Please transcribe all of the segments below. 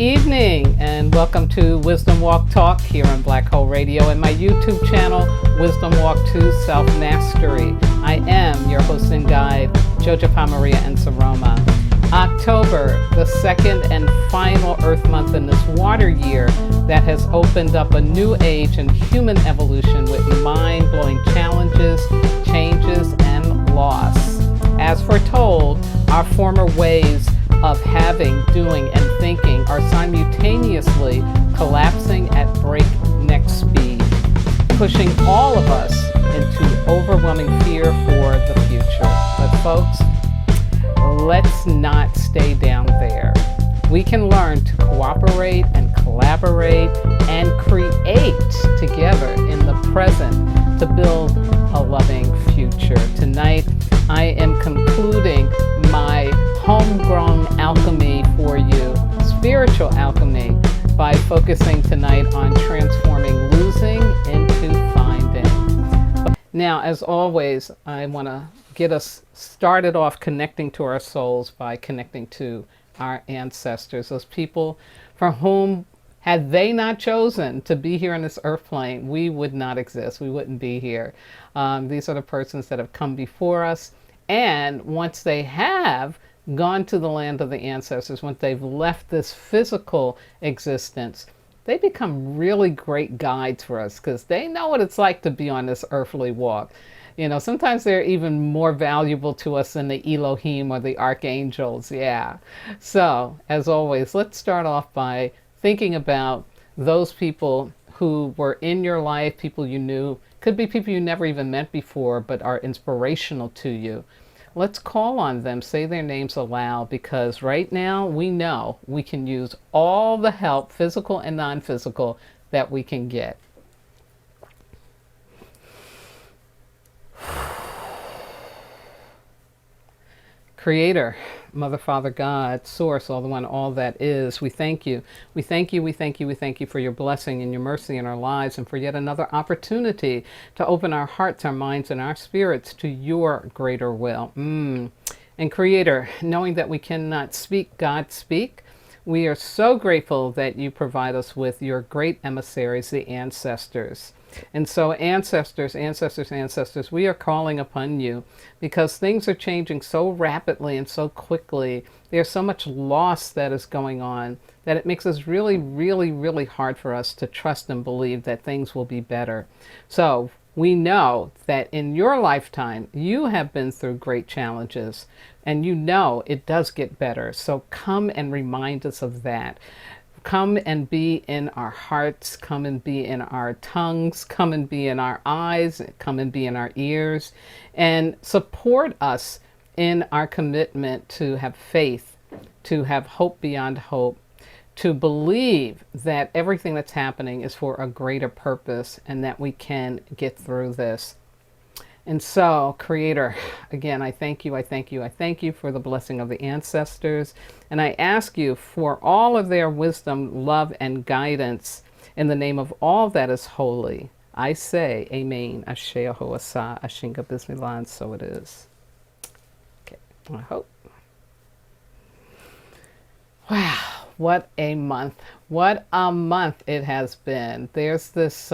evening and welcome to Wisdom Walk Talk here on Black Hole Radio and my YouTube channel, Wisdom Walk to Self-Mastery. I am your host and guide, Jojo Maria and Saroma. October, the second and final Earth month in this water year that has opened up a new age in human evolution with mind-blowing challenges, changes, and loss. As foretold, our former ways of having, doing, and thinking are simultaneously collapsing at breakneck speed, pushing all of us into overwhelming fear for the future. But folks, let's not stay down there. We can learn to cooperate and collaborate and create together in the present to build a loving future. Tonight, I am concluding my homegrown alchemy for you, spiritual alchemy, by focusing tonight on transforming losing into finding. Now, as always, I want to get us started off connecting to our souls by connecting to our ancestors, those people for whom, had they not chosen to be here on this earth plane, we would not exist. We wouldn't be here. These are the persons that have come before us. And once they have gone to the land of the ancestors, once they've left this physical existence, they become really great guides for us because they know what it's like to be on this earthly walk. You know, sometimes they're even more valuable to us than the Elohim or the archangels. Yeah. So, as always, let's start off by thinking about those people who were in your life, people you knew, could be people you never even met before, but are inspirational to you. Let's call on them, say their names aloud, because right now we know we can use all the help, physical and non-physical, that we can get. Creator, Mother, Father, God, Source, all the one, all that is, we thank you. We thank you, we thank you, we thank you for your blessing and your mercy in our lives and for yet another opportunity to open our hearts, our minds, and our spirits to your greater will. And Creator, knowing that we cannot speak, God speak, we are so grateful that you provide us with your great emissaries, the ancestors. And so ancestors, we are calling upon you because things are changing so rapidly and so quickly. There's so much loss that is going on that it makes us really, really, really hard for us to trust and believe that things will be better. So we know that in your lifetime, you have been through great challenges and you know it does get better. So come and remind us of that. Come and be in our hearts, come and be in our tongues, come and be in our eyes, come and be in our ears, and support us in our commitment to have faith, to have hope beyond hope, to believe that everything that's happening is for a greater purpose and that we can get through this. And so, Creator, again, I thank you, I thank you, I thank you for the blessing of the ancestors. And I ask you for all of their wisdom, love, and guidance in the name of all that is holy. I say, Amen, Ashe Ahoasa, Ashinga Bismillah, and so it is. Okay, I hope. Wow, what a month. What a month it has been. There's this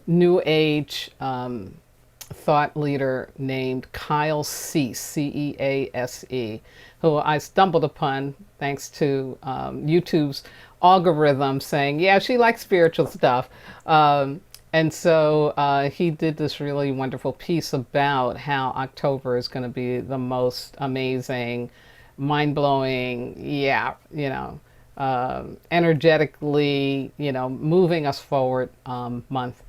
New Age thought leader named Kyle Cease, C-E-A-S-E, who I stumbled upon thanks to YouTube's algorithm saying, yeah, she likes spiritual stuff. And so he did this really wonderful piece about how October is going to be the most amazing, mind-blowing, energetically, moving us forward month.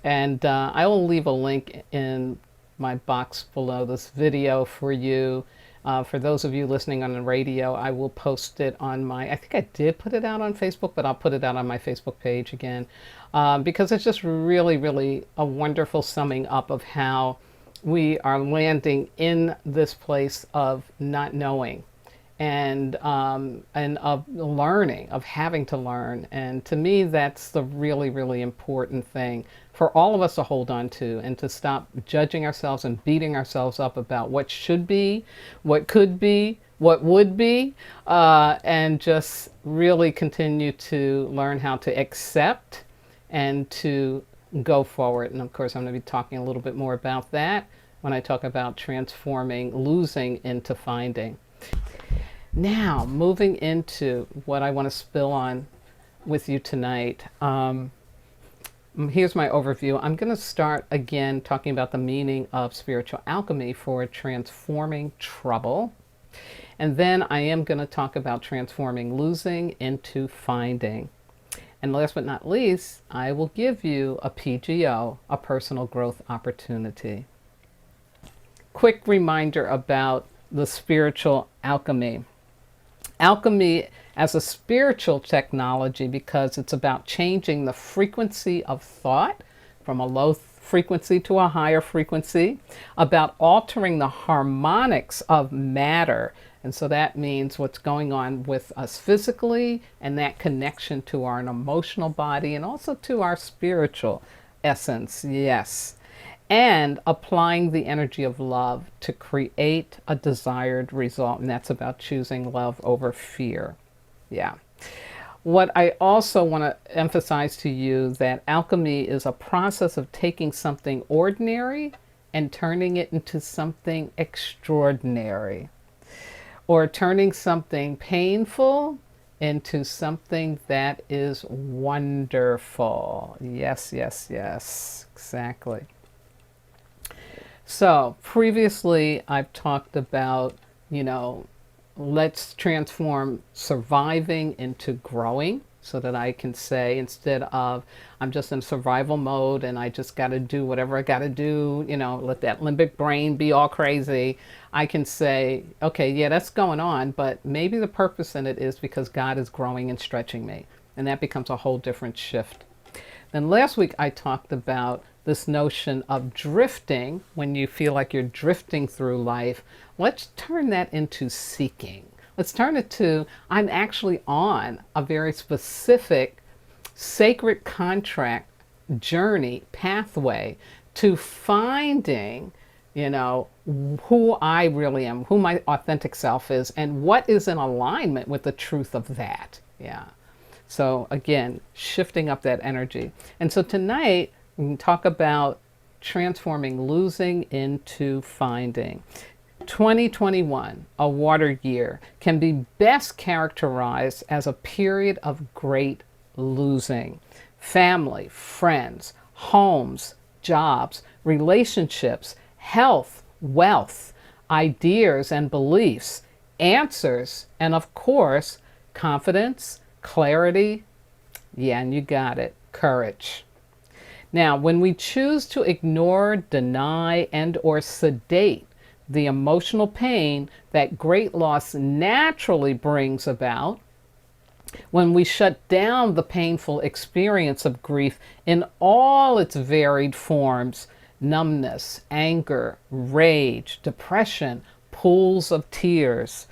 And I will leave a link in my box below this video for you. For those of you listening on the radio, I will post it on I think I did put it out on Facebook, but I'll put it out on my Facebook page again. Because it's just really, really a wonderful summing up of how we are landing in this place of not knowing and of learning, of having to learn. And to me, that's the really, really important thing for all of us to hold on to and to stop judging ourselves and beating ourselves up about what should be, what could be, what would be, and just really continue to learn how to accept and to go forward. And of course, I'm going to be talking a little bit more about that when I talk about transforming losing into finding. Now, moving into what I want to spill on with you tonight. Here's my overview. I'm going to start again talking about the meaning of spiritual alchemy for transforming trouble. And then I am going to talk about transforming losing into finding. And last but not least, I will give you a PGO, a personal growth opportunity. Quick reminder about the spiritual alchemy. Alchemy as a spiritual technology, because it's about changing the frequency of thought from a low frequency to a higher frequency, about altering the harmonics of matter. And so that means what's going on with us physically and that connection to our emotional body and also to our spiritual essence, yes. And applying the energy of love to create a desired result. And that's about choosing love over fear. Yeah. What I also want to emphasize to you that alchemy is a process of taking something ordinary and turning it into something extraordinary, or turning something painful into something that is wonderful. Yes, yes, yes, exactly. So previously I've talked about, let's transform surviving into growing, so that I can say, instead of I'm just in survival mode and I just got to do whatever I got to do, let that limbic brain be all crazy, I can say, okay, yeah, that's going on, but maybe the purpose in it is because God is growing and stretching me. And that becomes a whole different shift. Then last week I talked about this notion of drifting. When you feel like you're drifting through life, let's turn that into seeking. Let's turn it to, I'm actually on a very specific sacred contract journey, pathway to finding, who I really am, who my authentic self is, and what is in alignment with the truth of that. Yeah. So again, shifting up that energy. And so tonight, we can talk about transforming losing into finding. 2021, a water year, can be best characterized as a period of great losing. Family, friends, homes, jobs, relationships, health, wealth, ideas and beliefs, answers, and of course, confidence, clarity, yeah, and you got it, courage. Now, when we choose to ignore, deny, and or sedate the emotional pain that great loss naturally brings about, when we shut down the painful experience of grief in all its varied forms, numbness, anger, rage, depression, pools of tears,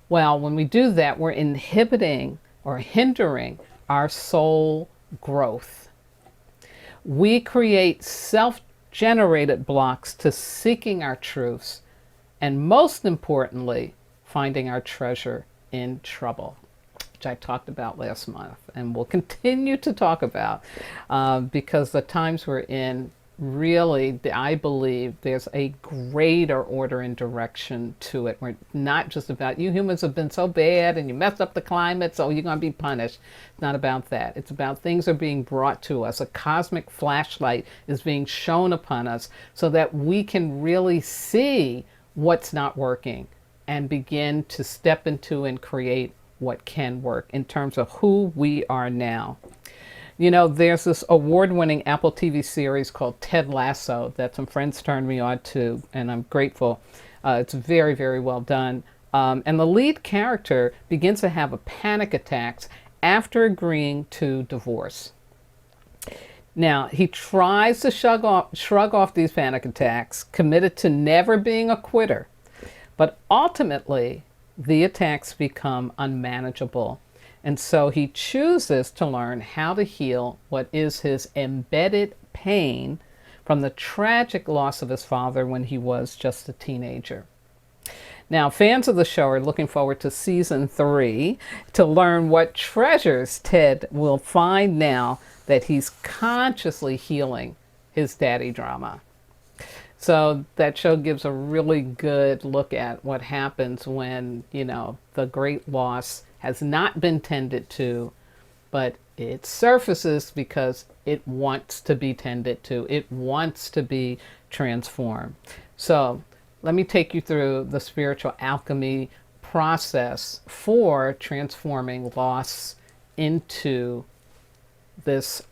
well, when we do that, we're inhibiting or hindering our soul growth. We create self-generated blocks to seeking our truths, and most importantly, finding our treasure in trouble, which I talked about last month and will continue to talk about, because the times we're in, really, I believe there's a greater order and direction to it. We're not just about, you humans have been so bad and you messed up the climate, so you're going to be punished. It's not about that. It's about things are being brought to us. A cosmic flashlight is being shown upon us so that we can really see what's not working and begin to step into and create what can work in terms of who we are now. There's this award-winning Apple TV series called Ted Lasso that some friends turned me on to, and I'm grateful. It's very, very well done. And the lead character begins to have a panic attacks after agreeing to divorce. Now, he tries to shrug off these panic attacks, committed to never being a quitter. But ultimately, the attacks become unmanageable. And so he chooses to learn how to heal what is his embedded pain from the tragic loss of his father when he was just a teenager. Now, fans of the show are looking forward to season 3 to learn what treasures Ted will find now that he's consciously healing his daddy drama. So that show gives a really good look at what happens when, the great loss has not been tended to, but it surfaces because it wants to be tended to. It wants to be transformed. So let me take you through the spiritual alchemy process for transforming loss into this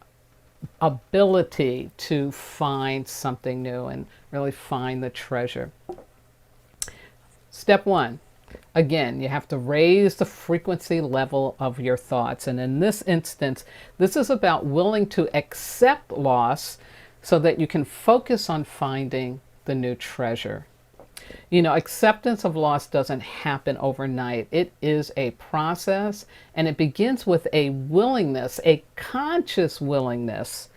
ability to find something new and really find the treasure. Step 1, again, you have to raise the frequency level of your thoughts. And in this instance, this is about willing to accept loss so that you can focus on finding the new treasure. Acceptance of loss doesn't happen overnight. It is a process, and it begins with a willingness, a conscious willingness,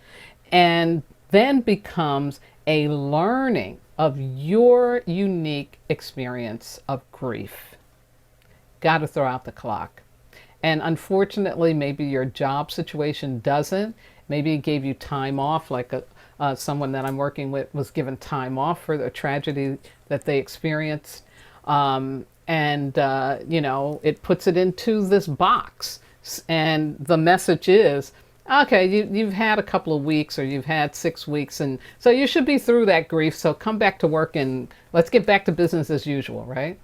and then becomes a learning of your unique experience of grief. Got to throw out the clock. And unfortunately, maybe your job situation doesn't. Maybe it gave you time off, like someone that I'm working with was given time off for the tragedy that they experienced. It puts it into this box. And the message is, okay, you've had a couple of weeks, or you've had 6 weeks, and so you should be through that grief. So come back to work and let's get back to business as usual, right?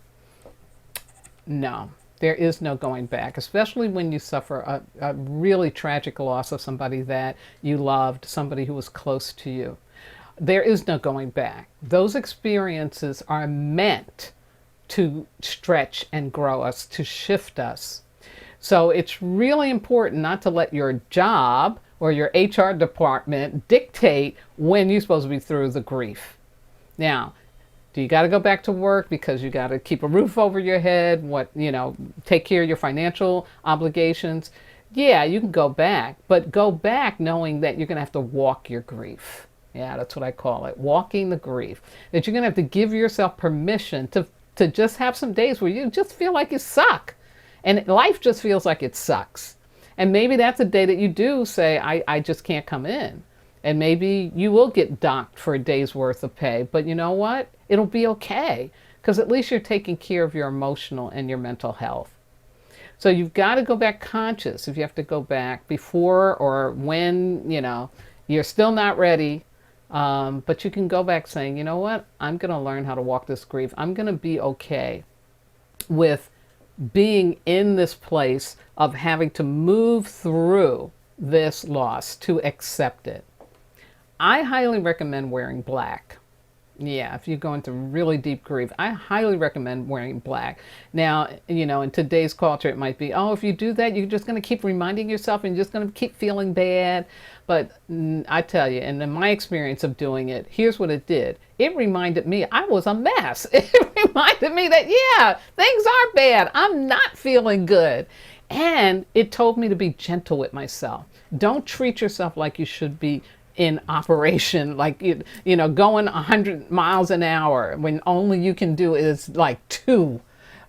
No, there is no going back, especially when you suffer a really tragic loss of somebody that you loved, somebody who was close to you. There is no going back. Those experiences are meant to stretch and grow us, to shift us. So it's really important not to let your job or your HR department dictate when you're supposed to be through the grief. Now, do you got to go back to work because you got to keep a roof over your head, take care of your financial obligations? Yeah, you can go back, but go back knowing that you're going to have to walk your grief. Yeah, that's what I call it, walking the grief. That you're going to have to give yourself permission to just have some days where you just feel like you suck. And life just feels like it sucks. And maybe that's a day that you do say, I just can't come in. And maybe you will get docked for a day's worth of pay. But you know what? It'll be okay. Because at least you're taking care of your emotional and your mental health. So you've got to go back conscious if you have to go back before or when, you're still not ready. But you can go back saying, you know what? I'm going to learn how to walk this grief. I'm going to be okay with being in this place of having to move through this loss, to accept it. I highly recommend wearing black. Yeah, if you're going through really deep grief, I highly recommend wearing black. Now, in today's culture, it might be, if you do that, you're just going to keep reminding yourself and you're just going to keep feeling bad. But I tell you, and in my experience of doing it, here's what it did. It reminded me I was a mess. It reminded me that, things are bad. I'm not feeling good. And it told me to be gentle with myself. Don't treat yourself like you should be in operation, like going 100 miles an hour when only you can do is like 2,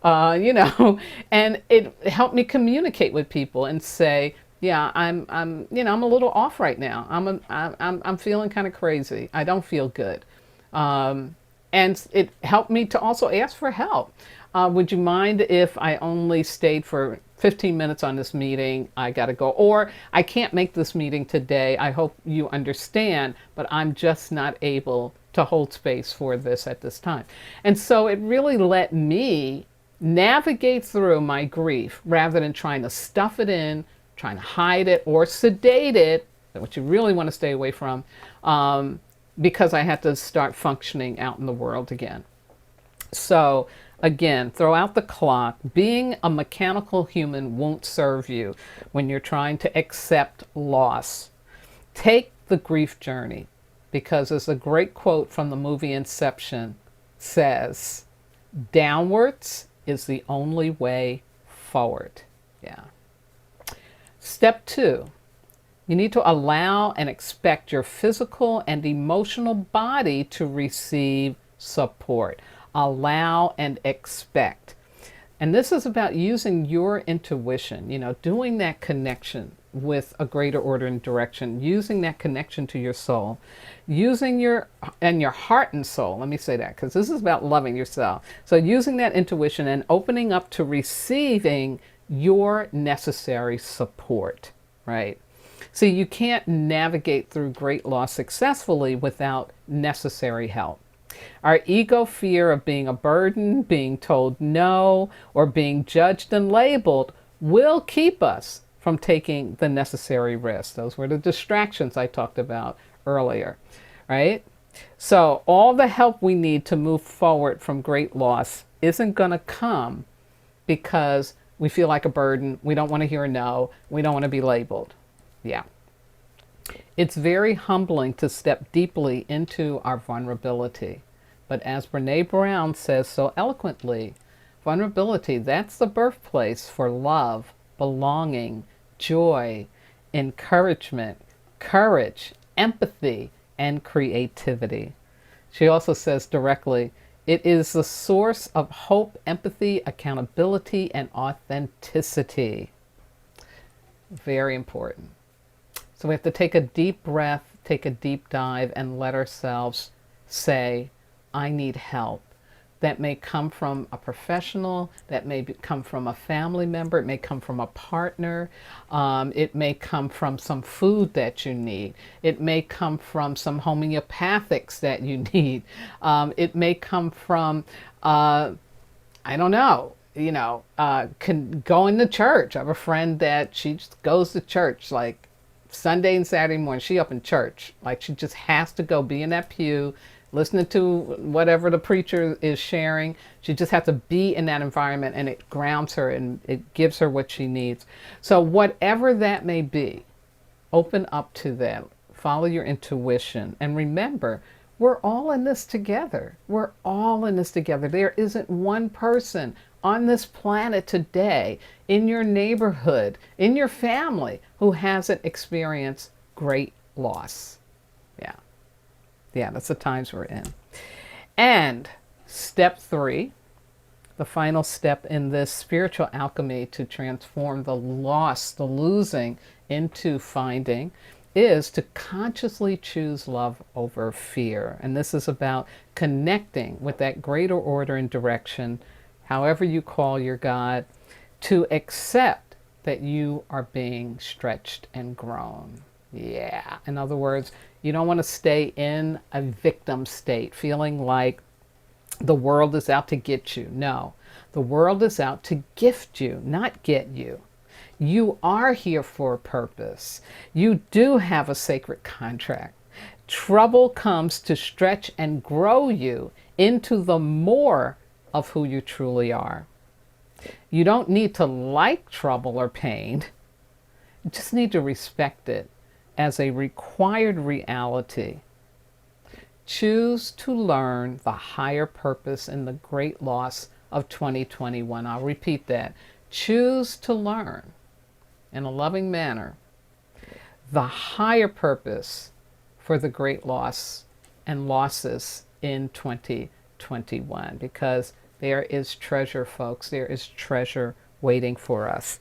and it helped me communicate with people and say, I'm a little off right now. I'm feeling kind of crazy. I don't feel good. And it helped me to also ask for help. Would you mind if I only stayed for 15 minutes on this meeting? I got to go. Or I can't make this meeting today. I hope you understand, but I'm just not able to hold space for this at this time. And so it really let me navigate through my grief rather than trying to stuff it in, trying to hide it or sedate it, which you really want to stay away from, because I had to start functioning out in the world again. So again, throw out the clock. Being a mechanical human won't serve you when you're trying to accept loss. Take the grief journey, because as a great quote from the movie Inception says, downwards is the only way forward. Yeah. Step 2, you need to allow and expect your physical and emotional body to receive support. allow, and expect. And this is about using your intuition, doing that connection with a greater order and direction, using that connection to your soul, using your heart and soul. Let me say that, because this is about loving yourself. So using that intuition and opening up to receiving your necessary support, right? See, you can't navigate through great loss successfully without necessary help. Our ego fear of being a burden, being told no, or being judged and labeled will keep us from taking the necessary risks. Those were the distractions I talked about earlier, right? So all the help we need to move forward from great loss isn't going to come because we feel like a burden, we don't want to hear a no, we don't want to be labeled. Yeah. It's very humbling to step deeply into our vulnerability. But as Brene Brown says so eloquently, vulnerability, that's the birthplace for love, belonging, joy, encouragement, courage, empathy, and creativity. She also says directly, it is the source of hope, empathy, accountability, and authenticity. Very important. So we have to take a deep breath, take a deep dive, and let ourselves say, I need help. That may come from a professional, that may come from a family member, it may come from a partner, it may come from some food that you need, it may come from some homeopathics that you need, it may come from, I don't know, going to church. I have a friend that she just goes to church like Sunday and Saturday morning. She up in church, like she just has to go be in that pew, listening to whatever the preacher is sharing. She just has to be in that environment, and it grounds her and it gives her what she needs. So whatever that may be, open up to that. Follow your intuition. And remember, we're all in this together. We're all in this together. There isn't one person on this planet today, in your neighborhood, in your family, who hasn't experienced great loss. Yeah, that's the times we're in. And step 3, the final step in this spiritual alchemy to transform the loss, the losing, into finding, is to consciously choose love over fear. And this is about connecting with that greater order and direction, however you call your God, to accept that you are being stretched and grown. Yeah. In other words, you don't want to stay in a victim state, feeling like the world is out to get you. No, the world is out to gift you, not get you. You are here for a purpose. You do have a sacred contract. Trouble comes to stretch and grow you into the more of who you truly are. You don't need to like trouble or pain. You just need to respect it as a required reality. Choose to learn the higher purpose in the great loss of 2021. I'll repeat that. Choose to learn in a loving manner the higher purpose for the great loss and losses in 2021, because there is treasure, folks. There is treasure waiting for us.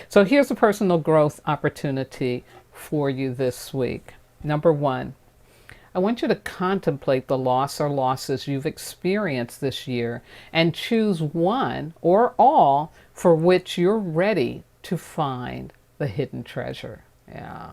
So here's a personal growth opportunity for you this week. Number 1, I want you to contemplate the loss or losses you've experienced this year and choose one or all for which you're ready to find the hidden treasure. Yeah.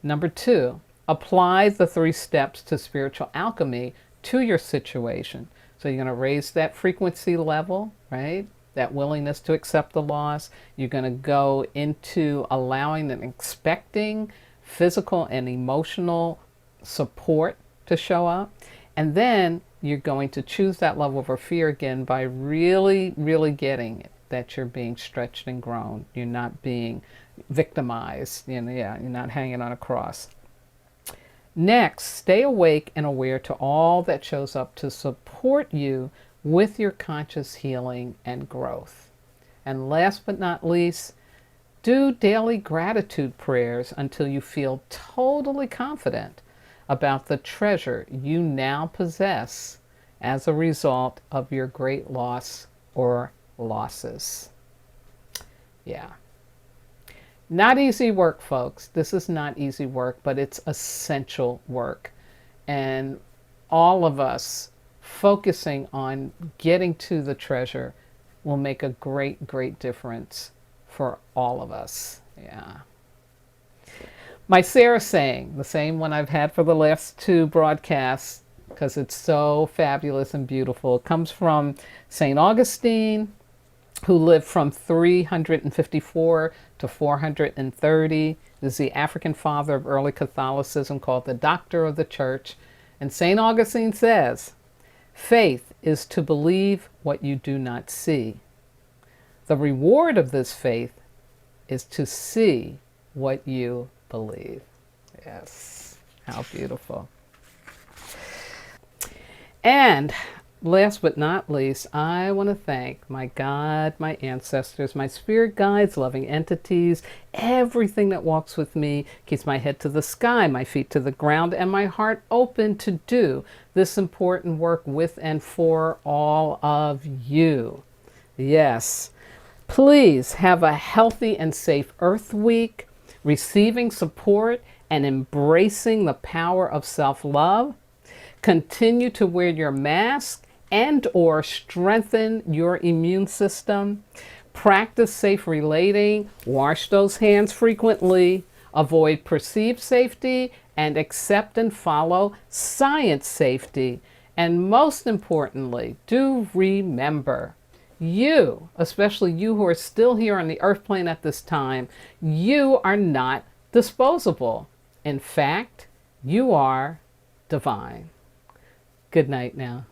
Number 2, apply the 3 steps to spiritual alchemy to your situation. So you're going to raise that frequency level, right? That willingness to accept the loss. You're going to go into allowing and expecting physical and emotional support to show up. And then you're going to choose that level over fear again by really, really getting it, that you're being stretched and grown. You're not being victimized. You're not hanging on a cross. Next, stay awake and aware to all that shows up to support you with your conscious healing and growth. And last but not least, do daily gratitude prayers until you feel totally confident about the treasure you now possess as a result of your great loss or losses. Yeah. Not easy work, folks. This is not easy work, but it's essential work. And all of us focusing on getting to the treasure will make a great, great difference for all of us. Yeah. My Sara Saying, the same one I've had for the last two broadcasts, because it's so fabulous and beautiful, comes from St. Augustine, who lived from 354 to 430. This is the African father of early Catholicism, called the Doctor of the Church. And St. Augustine says, faith is to believe what you do not see. The reward of this faith is to see what you believe. Yes, how beautiful. And last but not least, I want to thank my God, my ancestors, my spirit guides, loving entities, everything that walks with me, keeps my head to the sky, my feet to the ground, and my heart open to do this important work with and for all of you. Yes. Please have a healthy and safe Earth Week, receiving support and embracing the power of self-love. Continue to wear your mask and or strengthen your immune system. Practice safe relating. Wash those hands frequently. Avoid perceived safety and accept and follow science safety. And most importantly, do remember, you, especially you who are still here on the earth plane at this time, you are not disposable. In fact, you are divine. Good night now.